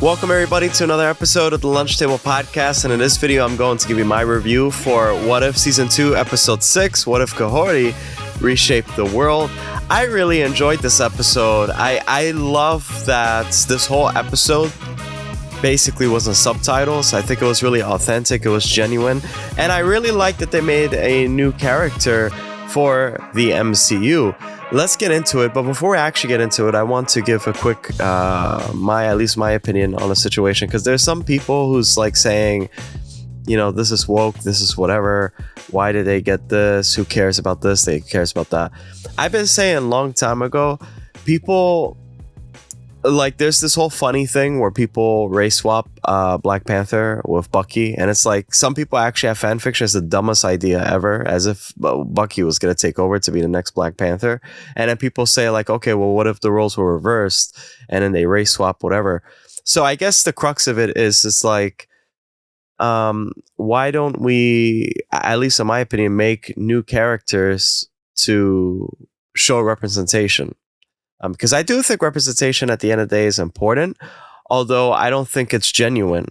Welcome everybody to another episode of the Lunch Table Podcast, and in this video I'm going to give you my review for What If Season 2 Episode 6, What If Kahhori Reshaped the World. I really enjoyed this episode. I love that this whole episode basically was in subtitles. I think it was really authentic, it was genuine, and I really like that they made a new character for the MCU. Let's get into it, but before we actually get into it, I want to give a quick, my opinion on the situation, because there's some people who's like saying, you know, this is woke, this is whatever, why did they get this, who cares about this, they cares about that. I've been saying a long time ago, people, like, there's this whole funny thing where people race swap Black Panther with Bucky, and it's like some people actually have fan fiction as the dumbest idea ever, as if Bucky was going to take over to be the next Black Panther. And then people say like, okay, well, what if the roles were reversed and then they race swap, whatever. So I guess the crux of it is it's like, why don't we, at least in my opinion, make new characters to show representation? Because I do think representation at the end of the day is important, although I don't think it's genuine.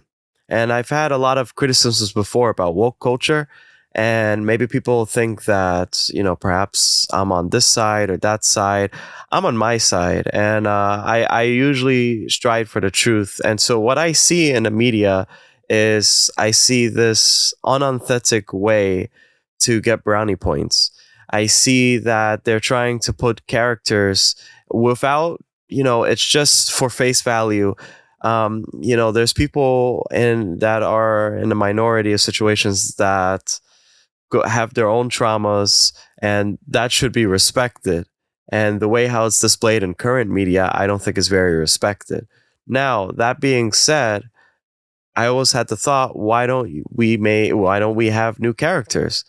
And I've had a lot of criticisms before about woke culture, and maybe people think that, you know, perhaps I'm on this side or that side. I'm on my side, and I usually strive for the truth. And so what I see in the media is I see this unauthentic way to get brownie points. I see that they're trying to put characters without, you know, it's just for face value. You know, there's people that are in the minority of situations that have their own traumas, and that should be respected. And the way how it's displayed in current media, I don't think is very respected. Now, that being said, I always had the thought, why don't we have new characters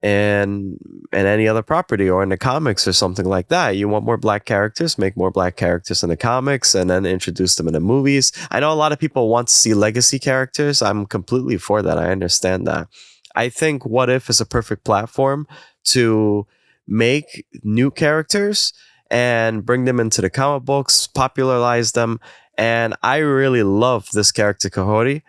in any other property or in the comics or something like that? You want more black characters, make more black characters in the comics and then introduce them in the movies. I know a lot of people want to see legacy characters. I'm completely for that. I understand that. I think What If is a perfect platform to make new characters and bring them into the comic books, popularize them. And I really love this character, Kahhori.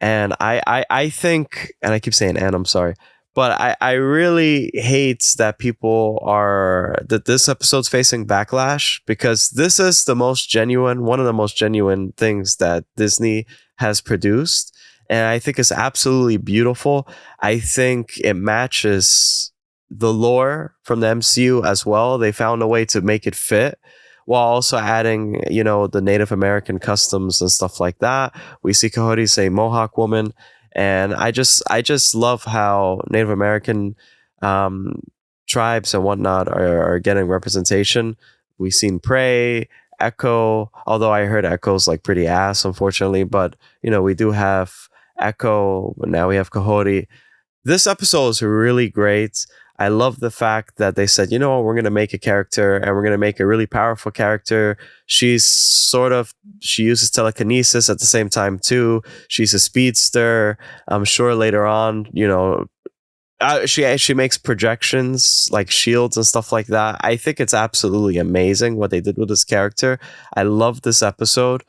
And I think, and I keep saying and, I'm sorry, but I really hate that that this episode's facing backlash, because this is one of the most genuine things that Disney has produced. And I think it's absolutely beautiful. I think it matches the lore from the MCU as well. They found a way to make it fit while also adding, you know, the Native American customs and stuff like that. We see Kahhori's a Mohawk woman. And I just love how Native American tribes and whatnot are getting representation. We've seen Prey, Echo, although I heard Echo's like pretty ass, unfortunately. But, you know, we do have Echo, but now we have Kahhori. This episode is really great. I love the fact that they said, you know what, we're going to make a character and we're going to make a really powerful character. She uses telekinesis at the same time too. She's a speedster. I'm sure later on, you know, she makes projections like shields and stuff like that. I think it's absolutely amazing what they did with this character. I love this episode.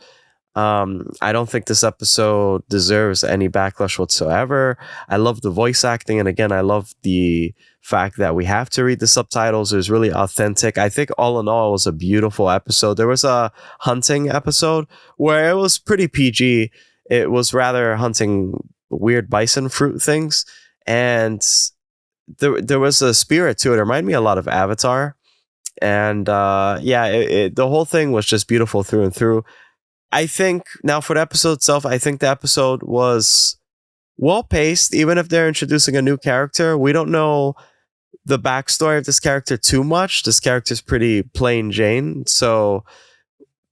I don't think this episode deserves any backlash whatsoever. I love the voice acting, and again, I love the fact that we have to read the subtitles. It was really authentic. I think all in all, it was a beautiful episode. There was a hunting episode where it was pretty PG. It was rather hunting weird bison fruit things, and there was a spirit to it. It reminded me a lot of Avatar, and the whole thing was just beautiful through and through. I think now for the episode itself, I think the episode was well paced, even if they're introducing a new character. We don't know the backstory of this character too much. This character is pretty plain Jane, so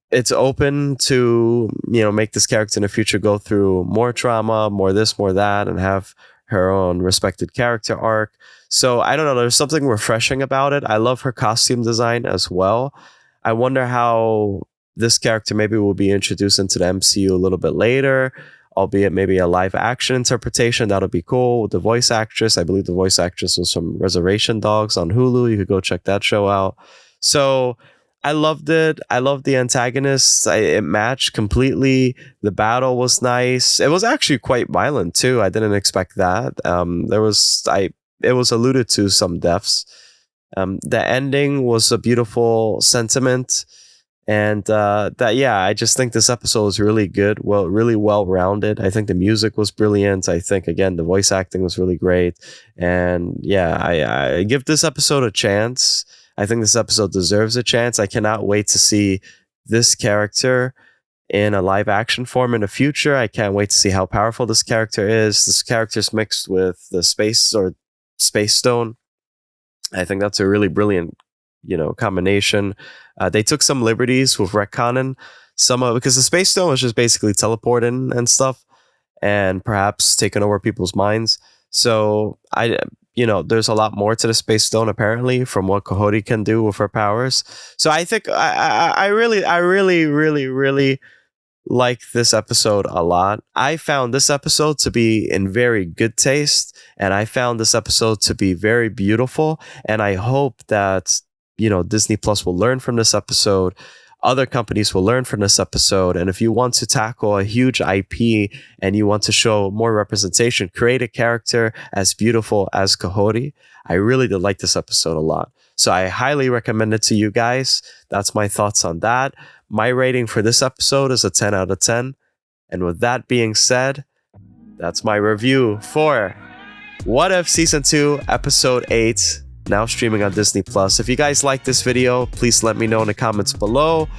it's open to, you know, make this character in the future go through more trauma, more this, more that, and have her own respected character arc. So I don't know, there's something refreshing about it. I love her costume design as well. I wonder how this character maybe will be introduced into the MCU a little bit later, albeit maybe a live action interpretation. That'll be cool. With the voice actress, I believe the voice actress was from Reservation Dogs on Hulu. You could go check that show out. So I loved it. I loved the antagonists. It matched completely. The battle was nice. It was actually quite violent too. I didn't expect that. It was alluded to some deaths. The ending was a beautiful sentiment, and I just think this episode was really good. Well, really well rounded. I think the music was brilliant. I think again the voice acting was really great, and yeah, I give this episode a chance. I think this episode deserves a chance. I cannot wait to see this character in a live action form in the future. I can't wait to see how powerful this character is. This character's mixed with the space stone. I think that's a really brilliant, combination. They took some liberties with retconning because the space stone was just basically teleporting and stuff, and perhaps taking over people's minds. So there's a lot more to the space stone apparently from what Kahhori can do with her powers. So I think I really like this episode a lot. I found this episode to be in very good taste, and I found this episode to be very beautiful. And I hope that Disney Plus will learn from this episode. Other companies will learn from this episode. And if you want to tackle a huge IP and you want to show more representation, create a character as beautiful as Kahhori. I really did like this episode a lot. So I highly recommend it to you guys. That's my thoughts on that. My rating for this episode is a 10 out of 10. And with that being said, that's my review for What If Season 2, Episode 8. Now streaming on Disney Plus. If you guys like this video, please let me know in the comments below.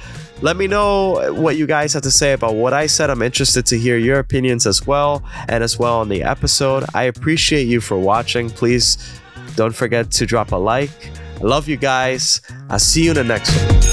Let me know what you guys have to say about what I said. I'm interested to hear your opinions as well, and as well on the episode. I appreciate you for watching. Please don't forget to drop a like. I love you guys. I'll see you in the next one.